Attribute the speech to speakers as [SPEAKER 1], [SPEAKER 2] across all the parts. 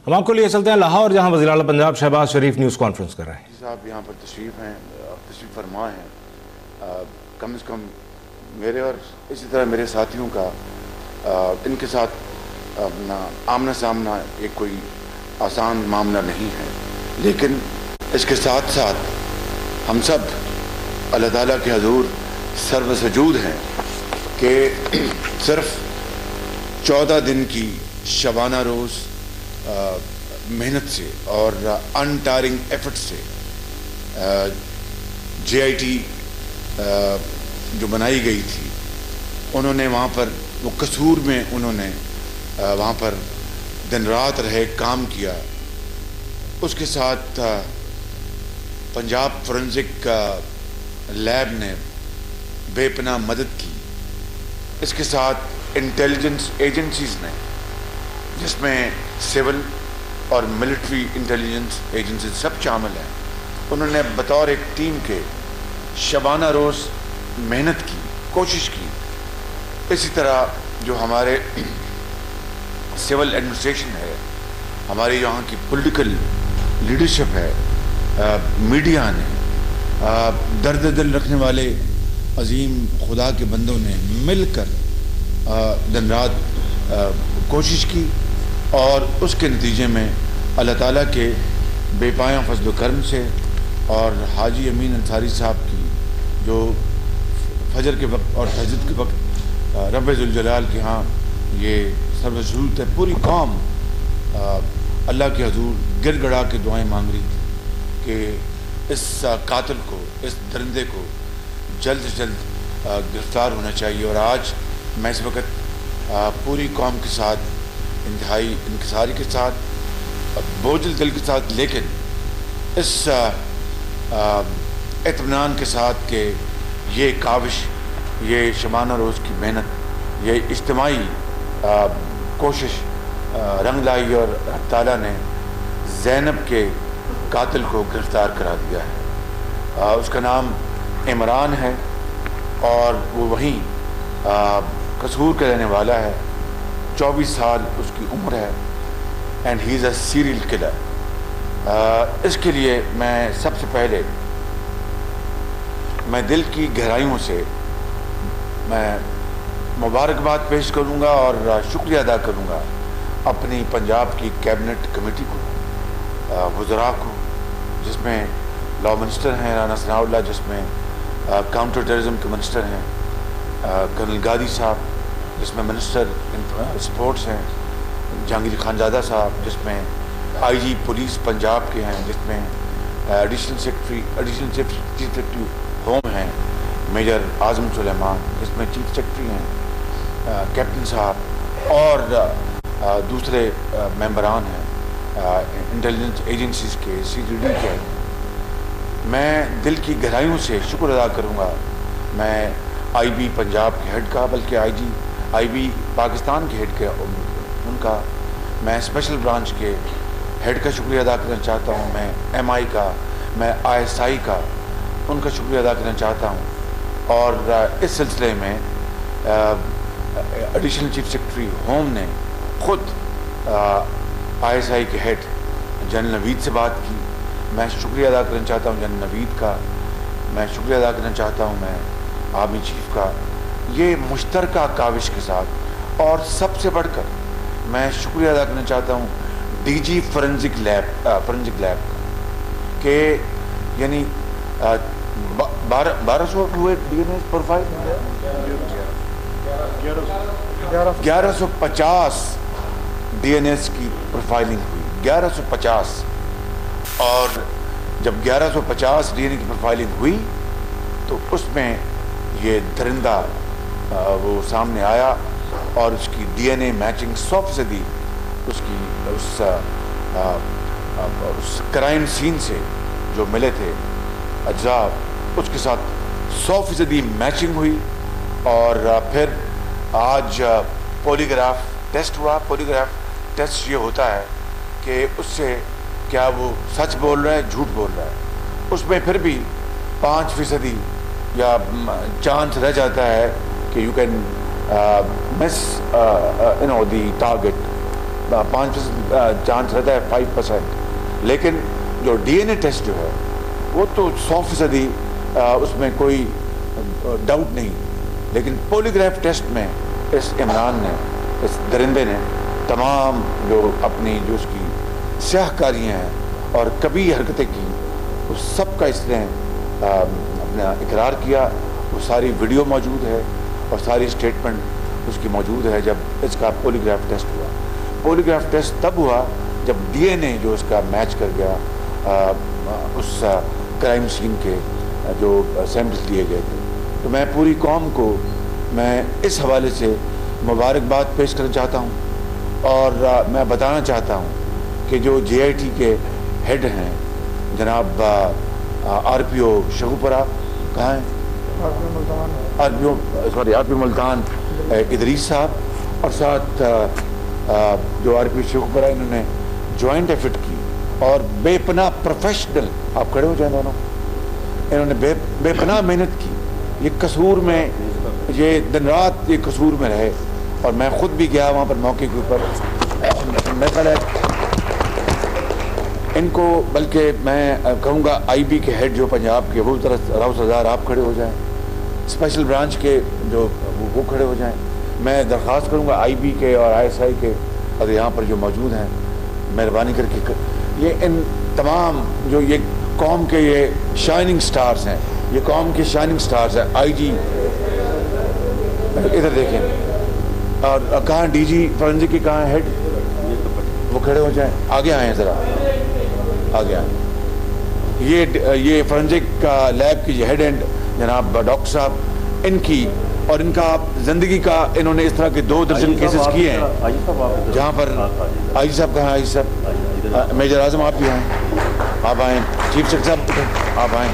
[SPEAKER 1] ہم آپ کو لیے چلتے ہیں لاہور، جہاں وزیر اعلیٰ پنجاب شہباز شریف نیوز کانفرنس کر رہے ہیں.
[SPEAKER 2] صاحب یہاں پر تشریف فرما ہیں. کم از کم میرے اور اسی طرح میرے ساتھیوں کا ان کے ساتھ آمنا سامنا ایک کوئی آسان معاملہ نہیں ہے، لیکن اس کے ساتھ ساتھ ہم سب اللہ تعالیٰ کے حضور سرو سجود ہیں کہ صرف 14 دن کی شبانہ روز محنت سے اور انٹائرنگ ایفرٹ سے جے آئی ٹی جو بنائی گئی تھی، انہوں نے وہاں پر وہ قصور میں انہوں نے وہاں پر دن رات رہے کام کیا. اس کے ساتھ پنجاب فورنزک لیب نے بے پناہ مدد کی. اس کے ساتھ انٹیلیجنس ایجنسیز نے، جس میں سول اور ملٹری انٹیلیجنس ایجنسیز سب شامل ہیں، انہوں نے بطور ایک ٹیم کے شبانہ روز محنت کی، کوشش کی. اسی طرح جو ہمارے سول ایڈمنسٹریشن ہے، ہماری یہاں کی پولیٹیکل لیڈرشپ ہے، میڈیا نے، درد دل رکھنے والے عظیم خدا کے بندوں نے مل کر دن رات کوشش کی، اور اس کے نتیجے میں اللہ تعالیٰ کے بے پایاں فضل و کرم سے اور حاجی امین انصاری صاحب کی جو فجر کے وقت اور تہجد کے وقت رب ذوالجلال کے ہاں یہ سرو سجود ہے، پوری قوم اللہ کے حضور گر گڑا کے دعائیں مانگ رہی تھی کہ اس قاتل کو، اس درندے کو جلد سے جلد گرفتار ہونا چاہیے. اور آج میں اس وقت پوری قوم کے ساتھ انتہائی انکساری کے ساتھ، بوجھل دل کے ساتھ، لیکن اس اطمینان کے ساتھ کہ یہ کاوش، یہ شبانہ روز کی محنت، یہ اجتماعی کوشش رنگ لائی اور اللہ تعالیٰ نے زینب کے قاتل کو گرفتار کرا دیا ہے. اس کا نام عمران ہے اور وہ وہیں قصور کا رہنے والا ہے. 24 سال اس کی عمر ہے، and he is a serial killer. اس کے لیے میں سب سے پہلے میں دل کی گہرائیوں سے میں مبارکباد پیش کروں گا اور شکریہ ادا کروں گا اپنی پنجاب کی کیبنٹ کمیٹی کو، وزراء کو، جس میں لا منسٹر ہیں رانا ثناء اللہ، جس میں کاؤنٹر ٹیررزم کے منسٹر ہیں کرنل غازی صاحب، جس میں منسٹر سپورٹس ہیں جہانگیر خانزادہ صاحب، جس میں آئی جی پولیس پنجاب کے ہیں، جس میں ایڈیشنل چیف سیکرٹری ہوم ہیں میجر اعظم سلیمان، جس میں چیف سیکرٹری ہیں کیپٹن صاحب، اور دوسرے ممبران ہیں انٹیلیجنس ایجنسیز کے، CTD کے. میں دل کی گہرائیوں سے شکر ادا کروں گا میں آئی بی پنجاب کے ہیڈ کا، بلکہ آئی بی پاکستان کے ہیڈ کے ان کا، میں اسپیشل برانچ کے ہیڈ کا شکریہ ادا کرنا چاہتا ہوں، میں MI کا، میں ISI کا ان کا شکریہ ادا کرنا چاہتا ہوں. اور اس سلسلے میں ایڈیشنل چیف سیکرٹری ہوم نے خود ISI کے ہیڈ جنرل نوید سے بات کی. میں شکریہ ادا کرنا چاہتا ہوں جنرل نوید کا، میں شکریہ ادا کرنا چاہتا ہوں میں آرمی چیف کا. یہ مشترکہ کاوش کے ساتھ، اور سب سے بڑھ کر میں شکریہ ادا کرنا چاہتا ہوں DG فورنزک لیب کا، کہ یعنی 1200 ہوئے DNA پروفائل، 1150 DNAs کی پروفائلنگ ہوئی، 1150. اور جب 1150 DNA کی پروفائلنگ ہوئی تو اس میں یہ درندہ وہ سامنے آیا، اور اس کی DNA میچنگ 100% اس کرائم سین سے جو ملے تھے اجزاء، اس کے ساتھ 100% میچنگ ہوئی. اور پھر آج پولیگراف ٹیسٹ ہوا. پولیگراف ٹیسٹ یہ ہوتا ہے کہ اس سے کیا وہ سچ بول رہا ہے، جھوٹ بول رہا ہے. اس میں پھر بھی 5% یا چانس رہ جاتا ہے کہ you can miss the target. 5% chance رہتا ہے 5%، لیکن جو ڈی این اے ٹیسٹ جو ہے وہ تو 100% اس میں کوئی ڈاؤٹ نہیں، لیکن پولیگراف ٹیسٹ میں اس عمران نے، اس درندے نے تمام جو اپنی جو اس کی سیاہ کاریاں ہیں اور کبھی حرکتیں کی، اس سب کا اس نے اپنا اقرار کیا. وہ ساری ویڈیو موجود ہے اور ساری اسٹیٹمنٹ اس کی موجود ہے جب اس کا پولیگراف ٹیسٹ ہوا. پولیگراف ٹیسٹ تب ہوا جب ڈی این اے جو اس کا میچ کر گیا اس کرائم سین کے جو سیمپلز لیے گئے تھے. تو میں پوری قوم کو میں اس حوالے سے مبارکباد پیش کرنا چاہتا ہوں اور میں بتانا چاہتا ہوں کہ جو جے آئی ٹی کے ہیڈ ہیں جناب آر پی او شگوپرہ، کہاں ہیں؟ آر پی او ملتان ادریس صاحب، اور ساتھ جو آر پی او شگوپرہ، انہوں نے جوائنٹ ایفرٹ کی اور بے پناہ پروفیشنل، آپ کھڑے ہو جائیں دونوں، انہوں نے بے پناہ محنت کی. یہ قصور میں، یہ دن رات یہ قصور میں رہے، اور میں خود بھی گیا وہاں پر موقع کے اوپر. میں خیال ہے ان کو، بلکہ میں کہوں گا آئی بی کے ہیڈ جو پنجاب کے، وہ راؤ سردار آپ کھڑے ہو جائیں، اسپیشل برانچ کے جو وہ کھڑے ہو جائیں. میں درخواست کروں گا آئی بی کے اور آئی ایس آئی کے اگر یہاں پر جو موجود ہیں، مہربانی کر کے یہ ان تمام جو یہ قوم کے یہ شائننگ سٹارز ہیں، یہ قوم کے شائننگ سٹارز ہیں. آئی جی ادھر دیکھیں، اور کہاں ڈی جی فورنزک کی کہاں ہیڈ، وہ کھڑے ہو جائیں، آگے آئیں ذرا، آگے آئیں. یہ فورنزک کا لیب کی ہیڈ اینڈ جناب ڈاکٹر صاحب، ان کی اور ان کا زندگی کا، انہوں نے اس طرح کے 2 درجن کیسز کیے ہیں جہاں پر. آئی جی صاحب کہاں؟ آئی جی صاحب، میجر اعظم آپ بھی آئیں، آپ آئیں، چیف سیکرٹری صاحب آپ آئیں.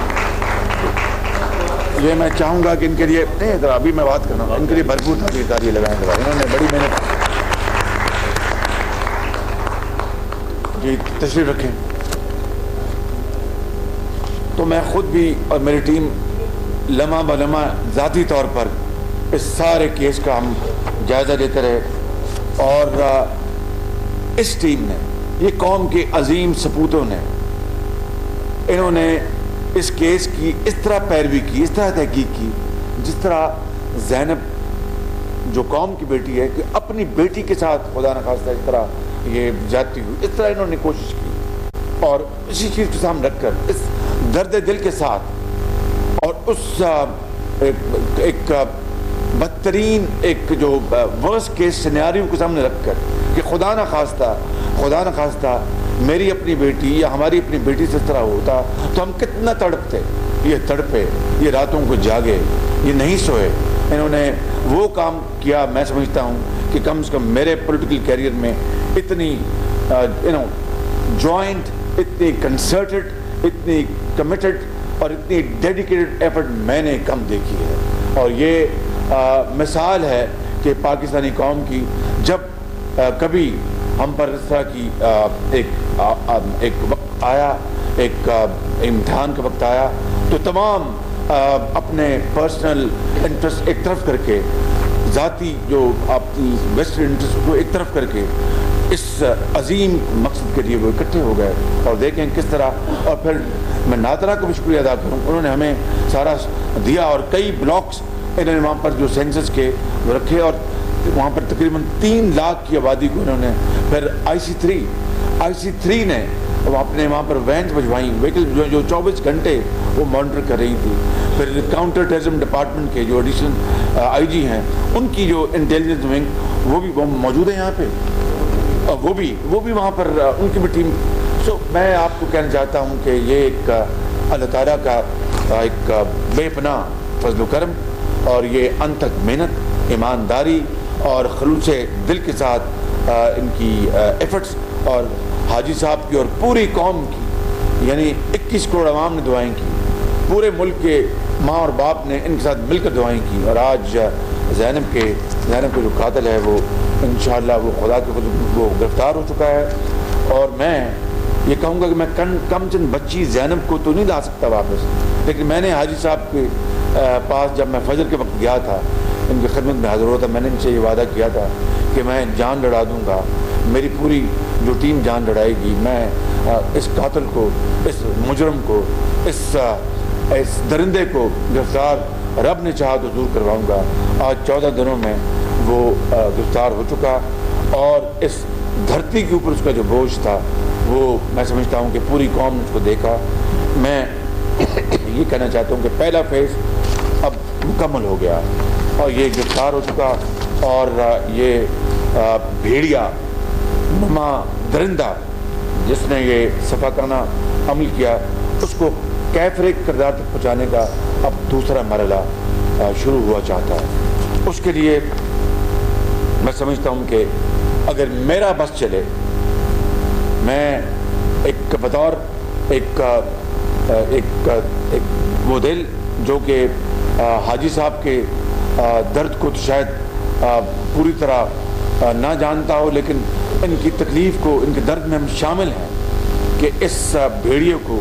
[SPEAKER 2] یہ میں چاہوں گا کہ ان کے لیے نہیں، ذرا ابھی میں بات کرنا، ان کے لیے بھرپور تالیاں لگائیں ذرا، انہوں نے بڑی محنت. جی تشریف رکھیں. تو میں خود بھی اور میری ٹیم لمحہ بلمحہ ذاتی طور پر اس سارے کیس کا ہم جائزہ لیتے رہے، اور اس ٹیم نے، یہ قوم کے عظیم سپوتوں نے، انہوں نے اس کیس کی اس طرح پیروی کی، اس طرح تحقیق کی، جس طرح زینب جو قوم کی بیٹی ہے کہ اپنی بیٹی کے ساتھ خدا نخواستہ اس طرح یہ زیادتی ہوئی، اس طرح انہوں نے کوشش کی. اور اسی چیز کو سامنے رکھ کر، اس درد دل کے ساتھ اور اس ایک بدترین ایک جو ورسٹ کیس سینیریو کو سامنے رکھ کر کہ خدا نخواستہ میری اپنی بیٹی یا ہماری اپنی بیٹی سے اس طرح ہوتا تو ہم کتنا تڑپتے. یہ تڑپے، یہ راتوں کو جاگے، یہ نہیں سوئے. انہوں نے وہ کام کیا، میں سمجھتا ہوں کہ کم سے کم میرے پولیٹیکل کیریئر میں اتنی جوائنٹ، اتنی کنسرٹڈ، اتنی کمیٹڈ اور اتنی ڈیڈیکیٹڈ ایفرٹ میں نے کم دیکھی ہے. اور یہ مثال ہے کہ پاکستانی قوم کی، جب کبھی ہم پر اس طرح کی ایک وقت آیا، ایک امتحان کا وقت آیا، تو تمام اپنے پرسنل انٹرسٹ ایک طرف کر کے، ذاتی جو اپنی ویسٹرن انٹرسٹ کو ایک طرف کر کے، اس عظیم مقصد کے لیے وہ اکٹھے ہو گئے. اور دیکھیں کس طرح. اور پھر میں نادرا کا بھی شکریہ ادا کروں، انہوں نے ہمیں سارا دیا، اور کئی بلاکس انہوں نے وہاں پر جو سینسس کے وہ رکھے، اور وہاں پر تقریباً 3 لاکھ کی آبادی کو انہوں نے. پھر آئی سی 3 نے اپنے وہاں پر وینز بھجوائیں، وہیکل جو 24 گھنٹے وہ مانیٹر کر رہی تھی. پھر کاؤنٹر ٹیررزم ڈپارٹمنٹ کے جو ایڈیشنل آئی جی ہیں، ان کی جو انٹیلیجنس ونگ وہ بھی موجود ہے یہاں پہ، وہ بھی وہاں پر ان کی بھی ٹیم. سو میں آپ کو کہنا چاہتا ہوں کہ یہ ایک اللہ تعالیٰ کا ایک بے پناہ فضل و کرم، اور یہ انتھک محنت، ایمانداری اور خلوص دل کے ساتھ ان کی ایفرٹس، اور حاجی صاحب کی اور پوری قوم کی، یعنی 21 کروڑ عوام نے دعائیں کی، پورے ملک کے ماں اور باپ نے ان کے ساتھ مل کر دعائیں کی. اور آج زینب کا جو قاتل ہے وہ انشاءاللہ وہ خدا کے فضل وہ گرفتار ہو چکا ہے. اور میں یہ کہوں گا کہ میں کم چند بچی زینب کو تو نہیں لا سکتا واپس، لیکن میں نے حاجی صاحب کے پاس جب میں فجر کے وقت گیا تھا، ان کی خدمت میں حاضر ہوا تھا، میں نے ان سے یہ وعدہ کیا تھا کہ میں جان لڑا دوں گا میری پوری جو ٹیم جان لڑائے گی. میں اس قاتل کو, اس مجرم کو, اس درندے کو گرفتار رب نے چاہا تو دور کرواؤں گا. آج 14 دنوں میں وہ گرفتار ہو چکا, اور اس دھرتی کے اوپر اس کا جو بوجھ تھا وہ میں سمجھتا ہوں کہ پوری قوم نے اس کو دیکھا. میں یہ کہنا چاہتا ہوں کہ پہلا فیز اب مکمل ہو گیا اور یہ گرفتار ہو چکا, اور یہ بھیڑیا نما درندہ جس نے یہ صفاقانہ عمل کیا, اس کو کیفر کردار تک پہنچانے کا اب دوسرا مرحلہ شروع ہوا چاہتا ہے. اس کے لیے میں سمجھتا ہوں کہ اگر میرا بس چلے, میں ایک بطور ایک وہ دل جو کہ حاجی صاحب کے درد کو تو شاید پوری طرح نہ جانتا ہو, لیکن ان کی تکلیف کو, ان کے درد میں ہم شامل ہیں کہ اس بھیڑیے کو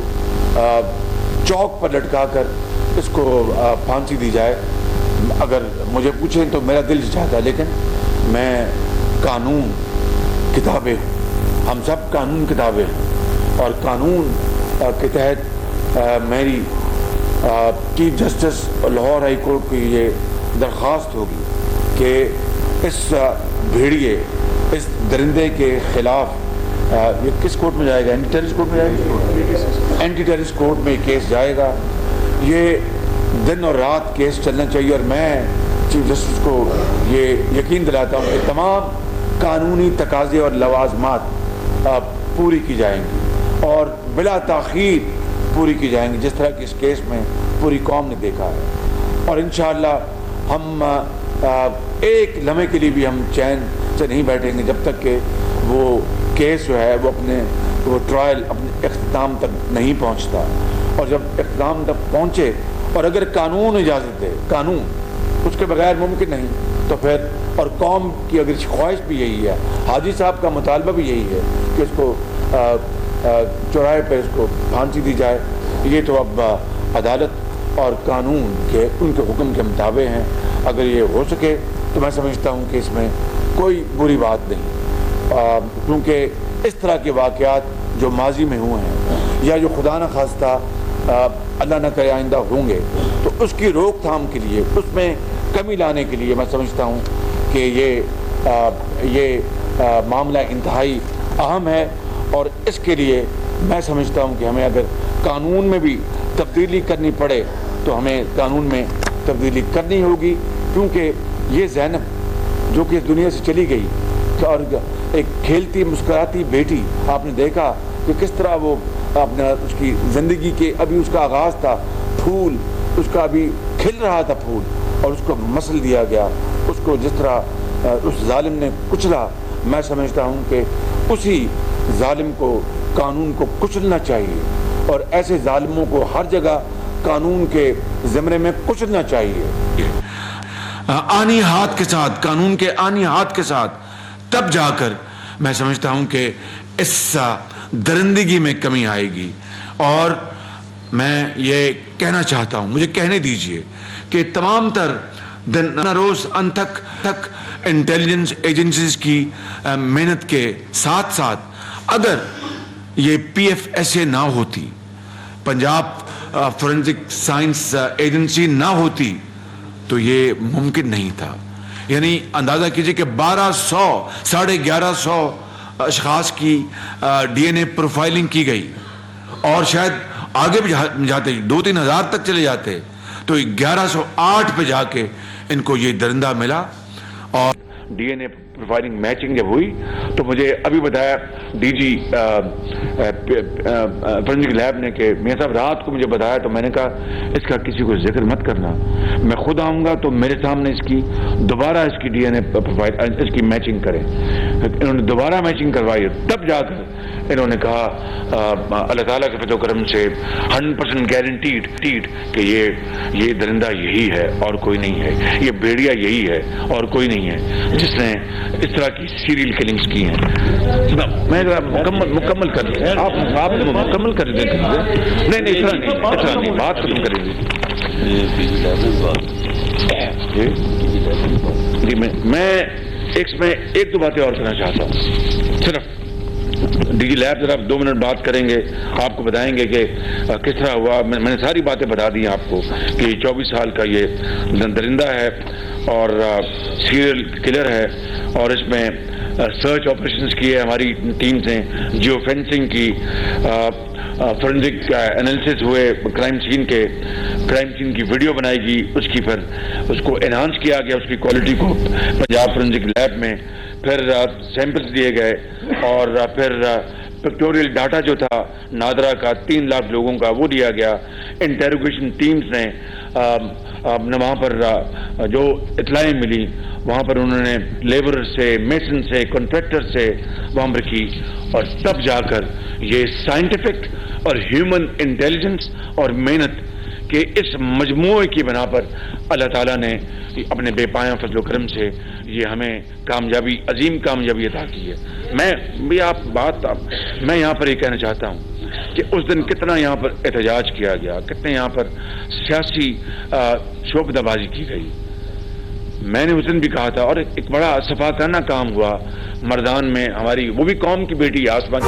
[SPEAKER 2] چوک پر لٹکا کر اس کو پھانسی دی جائے. اگر مجھے پوچھیں تو میرا دل چاہتا ہے, لیکن میں قانون کتابیں, ہم سب قانون کتابیں ہیں, اور قانون کے تحت میری chief justice Lahore high court کی یہ درخواست ہوگی کہ اس بھیڑیے, اس درندے کے خلاف یہ کس کورٹ میں جائے گا؟ اینٹی ٹیررسٹ کورٹ میں جائے گا, اینٹی ٹیررسٹ کورٹ میں کیس جائے گا. یہ دن اور رات کیس چلنا چاہیے, اور میں چیف جسٹس کو یہ یقین دلاتا ہوں کہ تمام قانونی تقاضے اور لوازمات پوری کی جائیں گی اور بلا تاخیر پوری کی جائیں گی, جس طرح کہ اس کیس میں پوری قوم نے دیکھا ہے. اور انشاءاللہ ہم ایک لمحے کے لیے بھی ہم چین سے نہیں بیٹھیں گے جب تک کہ وہ کیس جو ہے وہ ٹرائل اپنے اختتام تک نہیں پہنچتا. اور جب اختتام تک پہنچے, اور اگر قانون اجازت دے, قانون اس کے بغیر ممکن نہیں, تو پھر اور قوم کی اگر خواہش بھی یہی ہے, حاجی صاحب کا مطالبہ بھی یہی ہے کہ اس کو چوراہے پہ اس کو پھانسی دی جائے, یہ تو اب عدالت اور قانون کے ان کے حکم کے مطابق ہیں. اگر یہ ہو سکے تو میں سمجھتا ہوں کہ اس میں کوئی بری بات نہیں, کیونکہ اس طرح کے واقعات جو ماضی میں ہوئے ہیں یا جو خدا نہ خواستہ اللہ نہ کرے آئندہ ہوں گے, تو اس کی روک تھام کے لیے, اس میں کمی لانے کے لیے میں سمجھتا ہوں کہ یہ معاملہ انتہائی اہم ہے. اور اس کے لیے میں سمجھتا ہوں کہ ہمیں اگر قانون میں بھی تبدیلی کرنی پڑے تو ہمیں قانون میں تبدیلی کرنی ہوگی, کیونکہ یہ زینب جو کہ اس دنیا سے چلی گئی, اور ایک کھیلتی مسکراتی بیٹی, آپ نے دیکھا کہ کس طرح وہ اپنا اس کی زندگی کے ابھی اس کا آغاز تھا, پھول اس کا ابھی کھل رہا تھا پھول, اور اس کو مسل دیا گیا, اس کو جس طرح اس ظالم نے کچلا. میں سمجھتا ہوں کہ اسی ظالم کو قانون کو کچلنا چاہیے, اور ایسے ظالموں کو ہر جگہ قانون کے زمرے میں کچلنا چاہیے.
[SPEAKER 1] آنی ہاتھ کے ساتھ, قانون کے آنی ہاتھ کے ساتھ, تب جا کر میں سمجھتا ہوں کہ اس درندگی میں کمی آئے گی. اور میں یہ کہنا چاہتا ہوں, مجھے کہنے دیجئے کہ تمام تر دن روز تک انٹیلیجنس ایجنسیز کی محنت کے ساتھ ساتھ اگر یہ PFSA نہ ہوتی, پنجاب فورنزک سائنس ایجنسی نہ ہوتی, تو یہ ممکن نہیں تھا. یعنی اندازہ کیجئے کہ 1100 اشخاص کی DNA پروفائلنگ کی گئی, اور شاید آگے بھی جاتے 2-3 ہزار تک چلے جاتے, تو 1108 پہ جا کے ان کو یہ درندہ ملا. اور DNA پروفائلنگ میچنگ جب ہوئی تو مجھے ابھی بتایا ڈی جی فورنزک لیب نے کہ میاں صاحب رات کو مجھے بتایا, تو میں نے کہا اس کا کسی کو ذکر مت کرنا, میں خود آؤں گا تو میرے سامنے اس کی دوبارہ اس کی DNA پروفائل اس کی میچنگ کریں. انہوں نے دوبارہ میچنگ کروائی, تب جا کر انہوں نے کہا اللہ تعالیٰ کے فضل و کرم سے 100% گارنٹیڈ کہ یہ درندہ یہی ہے اور کوئی نہیں ہے, یہ بھیڑیا یہی ہے اور کوئی نہیں ہے جس نے اس طرح کی سیریل کلنگز کی ہیں. میں مکمل کر دیں, آپ مکمل کر دیں. نہیں اتنا نہیں, بات ختم کریں گے. جی میں ایک دو باتیں اور کرنا چاہتا ہوں. صرف ڈی جی لیب ذرا 2 منٹ بات کریں گے, آپ کو بتائیں گے کہ کس طرح ہوا. میں نے ساری باتیں بتا دی ہیں آپ کو کہ 24 سال کا یہ درندہ ہے اور سیریل کلر ہے, اور اس میں سرچ آپریشنز کی ہے ہماری ٹیمز نے, جیو فینسنگ کی, فورنزک انالیسس ہوئے کرائم سین کی ویڈیو بنائی گئی, اس کی پھر اس کو انہانس کیا گیا, اس کی کوالٹی کو پنجاب فورنزک لیب میں, پھر سیمپلز دیے گئے, اور پھر پکٹوریل ڈاٹا جو تھا نادرا کا 3 لاکھ لوگوں کا وہ دیا گیا. انٹیروگیشن ٹیمز نے وہاں پر جو اطلاعیں ملی وہاں پر انہوں نے لیبرر سے, میسن سے, کنٹریکٹر سے وہاں پر کی, اور تب جا کر یہ سائنٹیفک اور ہیومن انٹیلیجنس اور محنت کہ اس مجموعے کی بنا پر اللہ تعالیٰ نے اپنے بے پایاں فضل و کرم سے یہ ہمیں کامیابی, عظیم کامیابی عطا کی ہے. میں یہاں پر یہ کہنا چاہتا ہوں کہ اس دن کتنا یہاں پر احتجاج کیا گیا, کتنے یہاں پر سیاسی شعبدہ بازی کی گئی. میں نے اس دن بھی کہا تھا, اور ایک بڑا صفاقانہ کام ہوا مردان میں, ہماری وہ بھی قوم کی بیٹی آسمان